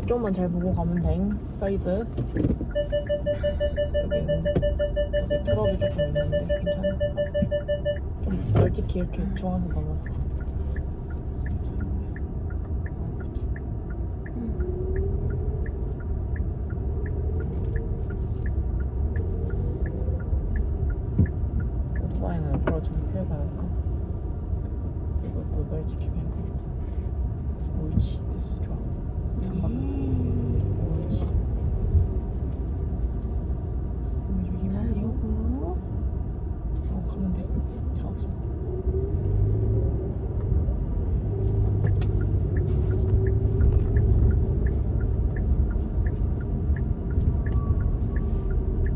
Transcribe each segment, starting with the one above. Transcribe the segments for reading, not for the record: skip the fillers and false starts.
저쪽만 잘 보고 가면 돼. 사이드. 여기 트럭이 조금 있는데 괜찮아? 좀 널찍히 이렇게 중앙선 넘어서. 오토바이는 옆으로 좀 피해가니까 이것도 널찍히 그냥 가겠다. 옳지, 됐어, 좋아. 옳지. 조심하세요. 가면 돼. 차 없어.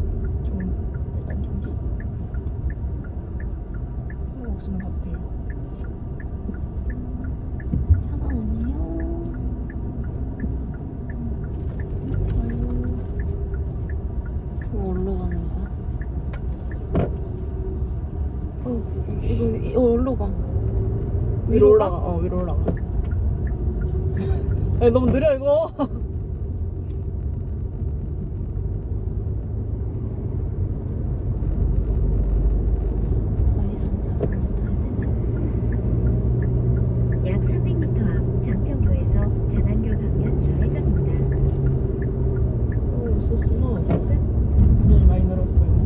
일단 정지. 없으면 가도 돼요. 차가 오네요. 이거 어디로 가는 거야? 이거 어디로 가? 위로 올라가. 위로 올라가. 야, 너무 느려 이거. 저희 3차선을 타야 되네. 약 300m 앞 장평교에서 장안교 방면 좌회전입니다. 오, 소 스무스. 운전이 많이 늘었어요.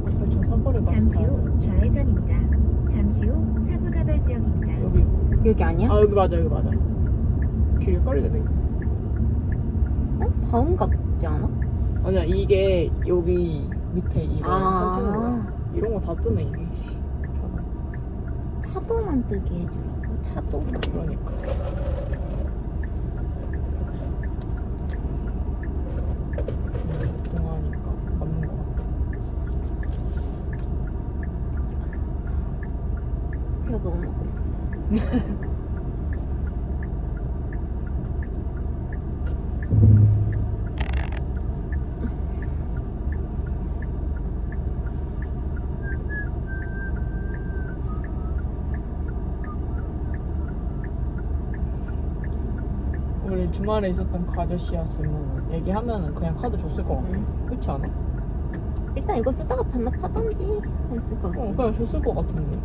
앞에 저 사거리 가서 잠시 가야 후 돼. 좌회전입니다. 잠시 후 사부가발 지역입니다. 여기. 여기 아니야? 아, 여기 맞아, 여기 맞아. 길이 헷갈리게 돼. 다음 같지 않아? 아니야, 이게 여기 밑에 이런 산책로야. 이런 거 다 뜨네 이게. 편하. 차도만 뜨게 해주라고. 차도. 그러니까. 동화니까 맞는 것 같아. 배가 너무 먹고 있어. 원래 주말에 있었던 그 아저씨였으면 얘기하면은 그냥 카드 줬을 것 같아. 그렇지 않아? 일단 이거 쓰다가 반납하던지 했을 것 같아. 그냥 줬을 것 같은데.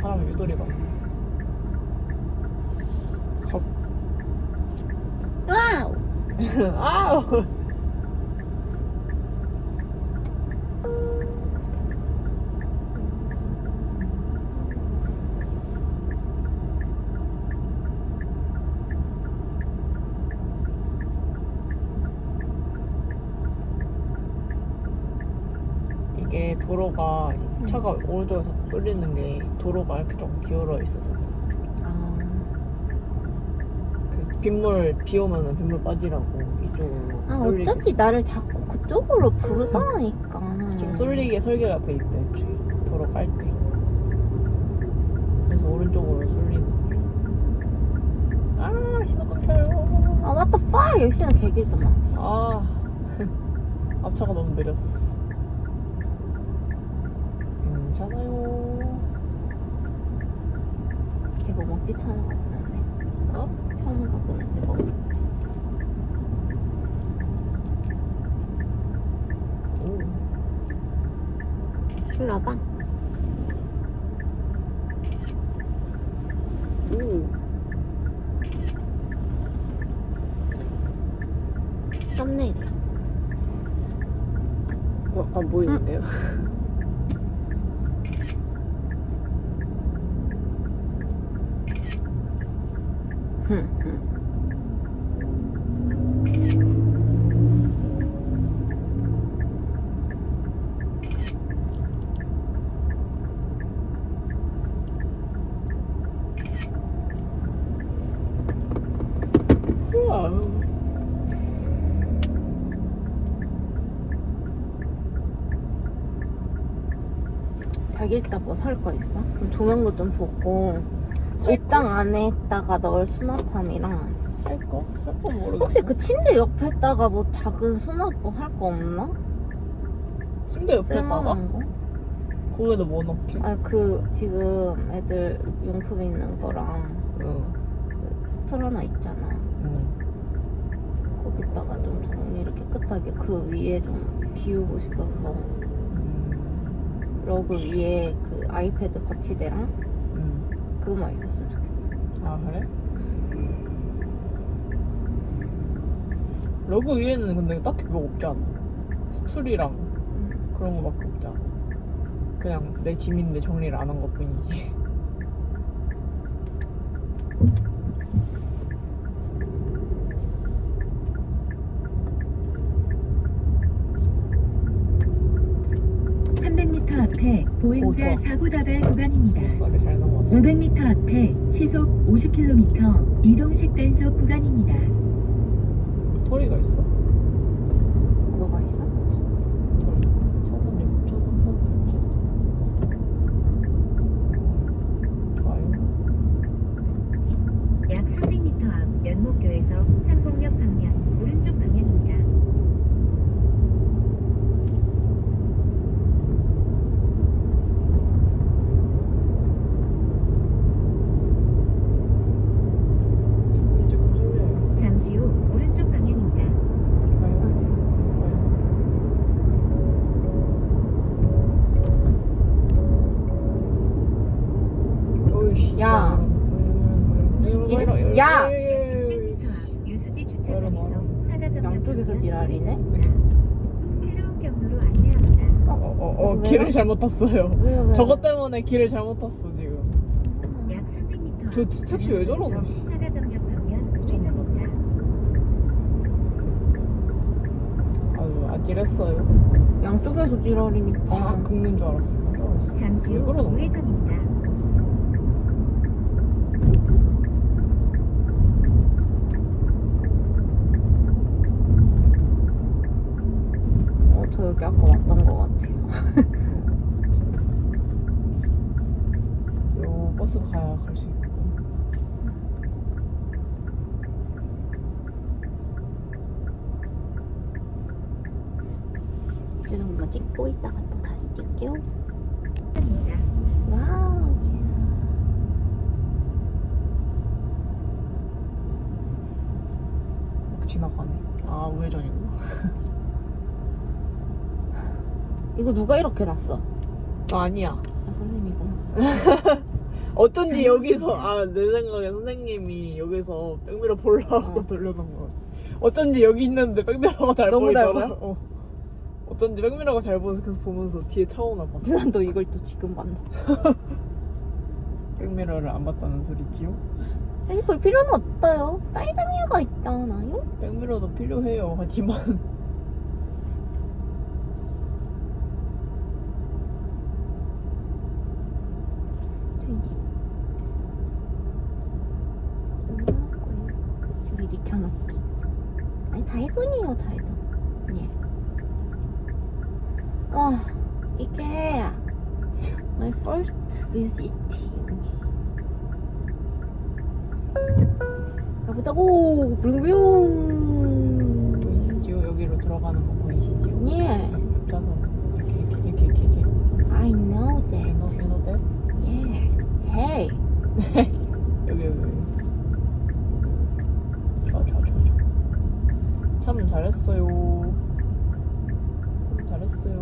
사람이 유도리 많네. 와우! 아우! 이게 도로가 차가 오른쪽에서 쏠리는 게 도로가 이렇게 조금 기울어 있어서 아, 그 빗물 비 오면은 빗물 빠지라고 이쪽으로 쏠리게 어쩐지 나를 자꾸 그쪽으로 부르더라니까. 좀 쏠리게 설계가 돼 있대 애초에 도로 깔 때. 그래서 오른쪽으로 쏠리는 거야. 아 신호 끊겨요. 아, what the fuck! 역시나 개길더만. 아 앞차가 너무 느렸어. 괜찮아요. 이제 뭐 먹지? 처음 가보는데. 어? 처음 가보는데 뭐 먹지? 오. 일로 와봐. 오. 썸네일이야. 안 보이는데요? 와우. 자기 이따 뭐 살 거 있어? 그럼 조명도 좀 보고 옷장 안에다가 넣을 수납함이랑 살 거? 살 거 모르겠어. 혹시 그 침대 옆에다가 뭐 작은 수납 뭐 할 거 없나? 침대 옆에다가? 쓸만한 거? 거기다 뭐 넣게? 아, 그 지금 애들 용품 있는 거랑 응. 그 스트로나 있잖아. 응. 거기다가 좀 정리를 깨끗하게 그 위에 좀 비우고 싶어서 러그 위에 그 아이패드 거치대랑 그거만 있었으면 좋겠어. 아 그래? 러그 위에는 근데 딱히 뭐 없지 않아? 스툴이랑 그런 거밖에 없잖아. 그냥 내 짐인데 정리를 안 한 것 뿐이지. 앞에 보행자 좋아. 사고 다발 구간입니다. 스무스하게 잘 넘어왔어. 500m 앞에 시속 50km 이동식 단속 구간입니다. 토리가 있어. 뭐가 있어? 토리. 차선 타도 좋아요. 약 300m 앞 면목교에서 상봉역 방면 오른쪽 방향입니다. 차선이 조금 쏠려요. 잠시 후 오른쪽 방향입니다. 좋아요. 어이씨. 야. 지질? 야! 100m 앞 유수지 주차장에서 사가정역 양쪽에서 방면 지랄이네? 새로운 경로로 안내합니다. 길을 잘못 탔어요. 왜? 저것 때문에 길을 잘못 탔어 지금. 약 300m 저 택시 왜 저러노? 사가정역 방면 우회전입니다. 아유 아찔했어요. 양쪽에서 지랄이니까. 다 긁는 줄 알았어. 잠시 왜 후 그러노? 우회전입니다. 저 여기 아까 왔던 거 같아. 요 버스 가야 갈 수 있거든. 지금 찍고 있다가 또 다시 찍게요. 우회전입니다. 와우, 지나가네. 아 우회전이구나. 이거 누가 이렇게 놨어? 아니야. 아, 선생님이구나. 어쩐지 여기서 내 생각에 선생님이 여기서 백미러 보려고 어. 돌려놓은 거. 어쩐지 여기 있는데 백미러가 잘 너무 잘 보이더라. 어쩐지 백미러가 잘 보여서 계속 보면서 뒤에 차 오나 봤어. 난 너 이걸 또 지금 봤나? 백미러를 안 봤다는 소리지요? 아니, 볼 필요는 없어요. 사이드미러가 있잖아요. 백미러도 필요해요. 하지만 미리 켜놓기. 아니, 다이소니에요, 다이소. 예. 이게 my first visiting. 가보자고. 브링브용. 보이시지요? 여기로 들어가는 거 보이시지요? 예. 옆좌선 이렇게. I know You that. know that? Yeah. Hey. 여기. 좋아. 참 잘했어요. 기다렸어요.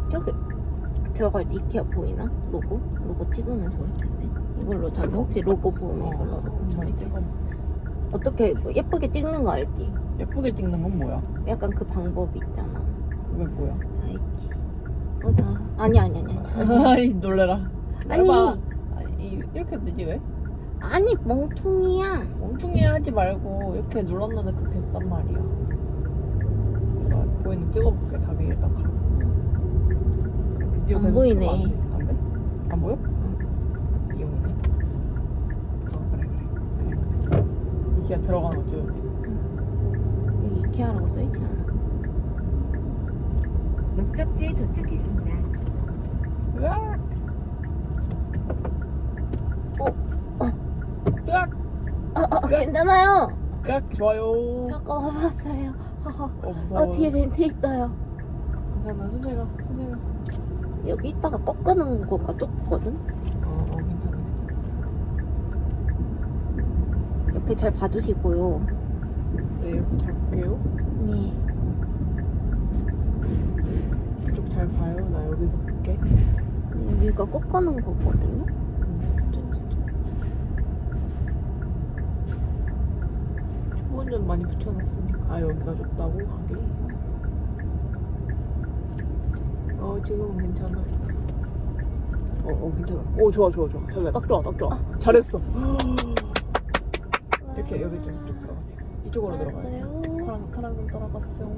이렇게 들어갈 때 이케아 보이나? 로고? 로고 찍으면 좋을 텐데. 이걸로 자기 혹시 로고 보면 이걸로 한번 찍어. 어떻게 뭐 예쁘게 찍는 거 알지? 예쁘게 찍는 건 뭐야? 약간 그 방법이 있잖아. 그게 뭐야? 아이키. 아니. 아이 놀래라. 아니. 해봐. 아니 이렇게 되지 왜? 아니, 멍충이야. 멍충이 하지 말고 이렇게 눌렀는데 그렇게 했단 말이야. 내가 보이는 찍어볼게. 답이 일단 가. 비디오 안 계속 보이네. 찍으면 안 돼? 안 돼? 안 보여? 이용이네. 그래. 그냥 이케아 들어가는 거 찍어볼게. 여기 이케아라고 써있지 않아? 목적지에 도착했습니다. 으악! 괜찮아요. 깍 좋아요. 잠깐 와봤어요. 하하. 무서워. 뒤에 벤트 있어요. 괜찮아. 천천히 가. 천천히 가. 여기 있다가 꺾는 거가 좁거든. 괜찮아. 옆에 잘 봐주시고요. 네, 이렇게 잘 볼게요. 네. 이쪽 잘 봐요. 나 여기서 볼게. 네, 여기가 꺾는 거거든요. 초운전 많이 붙여놨으니까. 여기가 좁다고 가게. 지금은 괜찮아. 괜찮아. 좋아. 자기야 딱 좋아. 잘했어. 이렇게 여기 좀 쭉 들어가지. 이쪽으로 들어가요. 알았어요. 파란 눈 따라갔어요.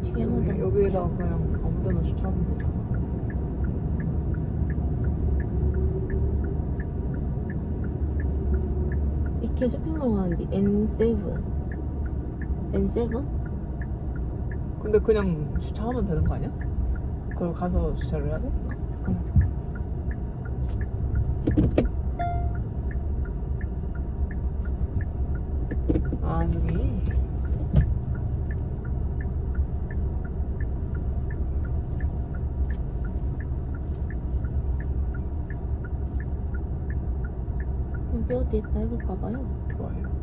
뒤에 한번 여기에다가 그냥 아무데나 주차하면 되잖아. 이케아 쇼핑몰 가는데 N7. N7? 근데 그냥 주차하면 되는 거 아니야? 그걸 가서 주차를 해야 돼? 잠깐만. 여기. 여기 어디 있다 해볼까봐요. 좋아요.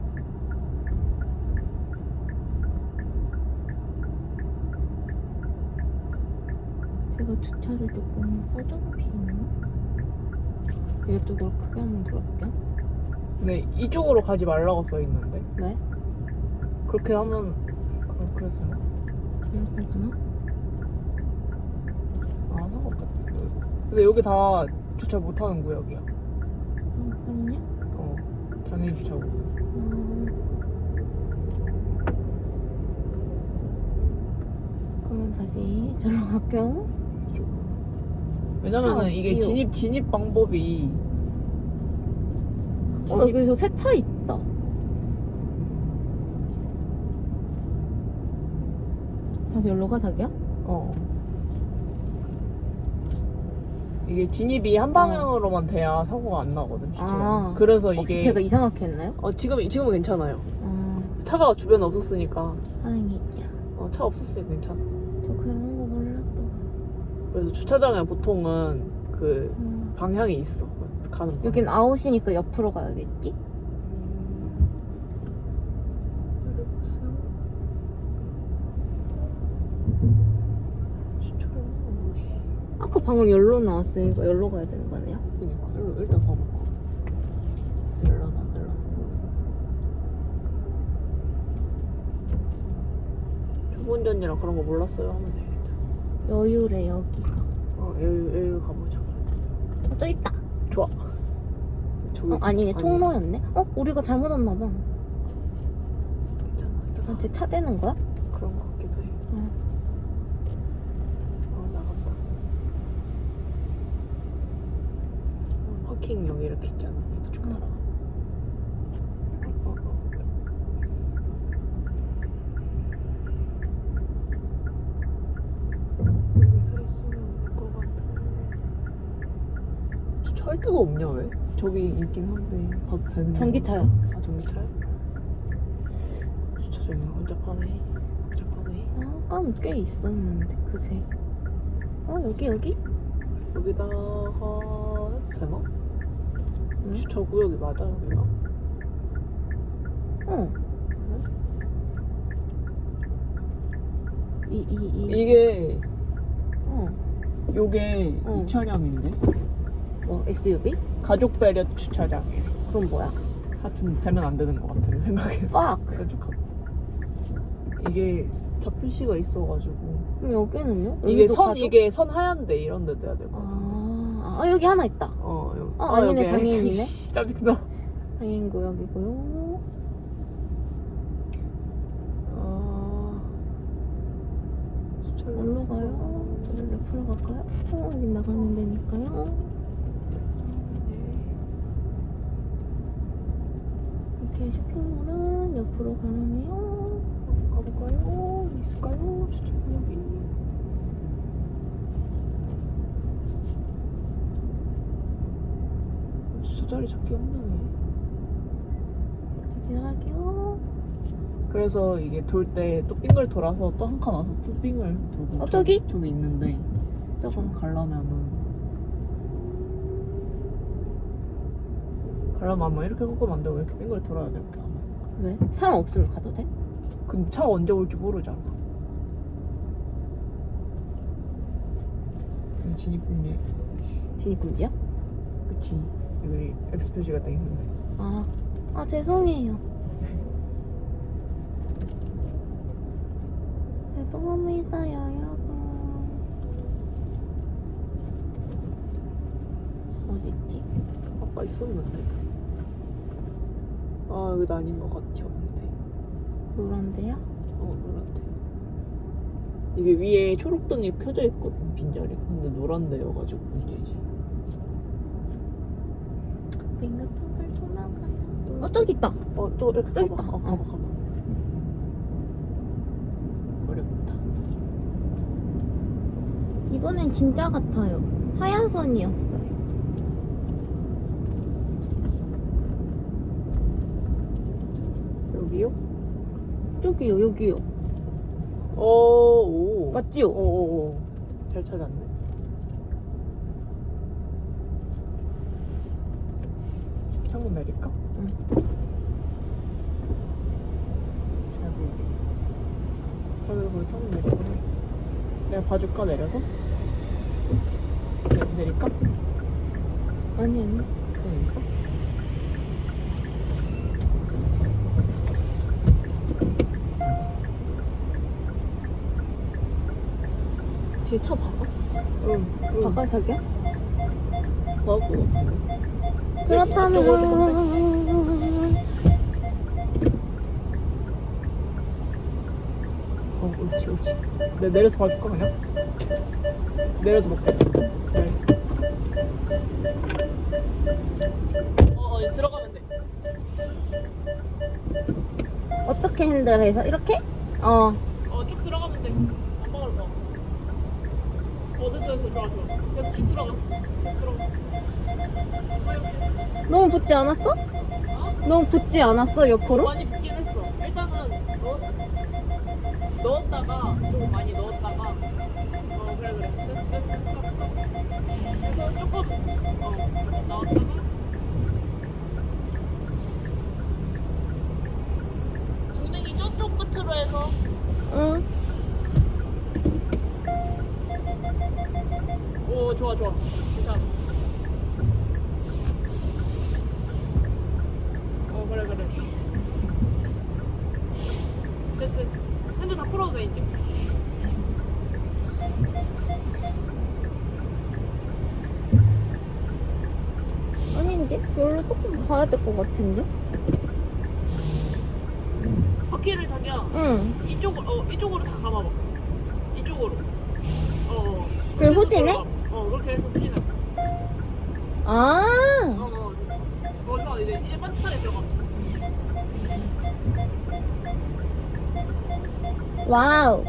제가 주차를 조금 허접히했나? 이쪽으로 크게 한번 들어볼게요. 근데 이쪽으로 가지 말라고 써있는데. 왜? 그렇게 하면 그래서 그러지만 상관없겠다. 근데 여기 다 주차 못하는 구역이야. 그럼요? 당연히 주차고. 그러면 다시 저로 갈게요. 왜냐면은 이게 귀여워. 진입 방법이 여기서 세차 있다. 다시 여기로 가, 자기야? 이게 진입이 한 방향으로만 돼야 사고가 안 나거든. 주차가. 그래서 혹시 이게 제가 이상하게 했나요? 지금은 괜찮아요. 아, 차가 주변에 없었으니까. 다행이야. 차 없었으니까 괜찮아. 저 그런 거 몰랐다. 그래서 주차장에 보통은 그 방향이 있어. 가는 방향. 여긴 아웃이니까 옆으로 가야겠지? 아까 방금 열로 나왔으니까 열로 가야 되는 거 아니야? 그니까 일단 가볼까. 열라나. 초보운전이랑 그런 거 몰랐어요 하면 되겠다. 여유래, 여기가. 여기 가보자. 저 있다. 좋아. 저기 아니네, 통로였네? 우리가 잘못 왔나봐. 괜찮아. 쟤 차 대는 거야? 그런 거 같기도 해. 나간다. 파킹 여기 이렇게 있잖아. 이렇게 쭉 따라가. 여기서 있으면 될 것 같아. 주차할 데가 없냐 왜? 저기 있긴 한데 가도 되는 거. 전기차야. 전기차야? 주차장이 혼잡하네. 아까는 꽤 있었는데, 그새. 여기? 여기다가 해도 되나? 응? 주차 구역이 맞아 여기가? 이게 요게 이 차량인데? 뭐, SUV? 가족 배려 주차장이에요. 그건 뭐야? 하여튼 되면 안 되는 것 같아 내 생각에서. Fuck. 이게 차 표시가 있어가지고 그럼 여기는요? 이게 여기도 선 가족? 이게 선 하얀데 이런 데 돼야 될 것 같은데. 여기 하나 있다. 여기. 아니네, 여기. 장애인이네. 씨, 짜증나. 장애인 구역이고요. 어디로 가요? 옆으로 갈까요? 여기 나가는 데니까요. 이렇게 쇼핑몰은 옆으로 가라네요. 가볼까요? 있을까요? 주차구역이. 자리 찾기 힘드네. 저 지나갈게요. 그래서 이게 돌 때 또 빙글 돌아서 또 한 칸 와서 또 빙글 돌고. 저기? 저기 있는데 저거. 좀 가려면 아마 이렇게 꺾으면 안 되고 이렇게 빙글 돌아야 될 게 아마. 왜? 사람 없으면 가도 돼? 근데 차가 언제 올지 모르잖아. 진입금지. 진입금지야? 그치. 여기 X 표시가 돼 있는데. 아 죄송해요. 죄송합니다 여러분. 어딨지? 아까 있었는데. 아 여기도 아닌 것 같아. 근데. 노란데요? 노란데. 이게 위에 초록등이 켜져 있거든 빈자리. 근데 노란데여가지고 문제지. 빙글빙글 돌아가면. 저기 있다. 또 이렇게 저기 가봐. 있다. 가봐. 어렵다. 이번엔 진짜 같아요. 하얀 선이었어요. 여기요? 저기요 여기요. 오. 맞지요? 오. 잘 찾았네. 창문 내릴까? 응. 잘 보이게. 자기도 거기 창문 내리고 해. 내가 봐줄까 내려서? 내릴까? 아니. 그럼 있어? 뒤에 차 박아? 응. 박아 자기야? 나올 것 같은데. 그렇다면 옳지. 내가 내려서 봐줄까 그냥? 내려서 볼게. 그래. 이제 들어가면 돼. 어떻게 핸들해서 이렇게? 쭉 들어가면 돼. 안 박을 거. 됐어. 좋아. 계속 쭉 들어가. 너무 붙지 않았어? 너무 붙지 않았어 옆으로? 많이 붙긴 했어. 일단은 넣었다가 좀 많이 넣었다가 그래. 됐어. 스톱. 그래서 조금 나왔다가 중능이 저쪽 끝으로 해서 응. 오 좋아. 괜찮아. 그래. 됐어. 핸들 다 풀어도 돼 이제. 아닌데? 여기로 조금 가야 될 것 같은데? 바퀴를 자기야 응. 이쪽으로 다 감아봐. 이쪽으로. 그걸 후진해? 그렇게 해서 후진해. 아. 됐어. 좋아. 이제 반듯하게 들어가. 와우.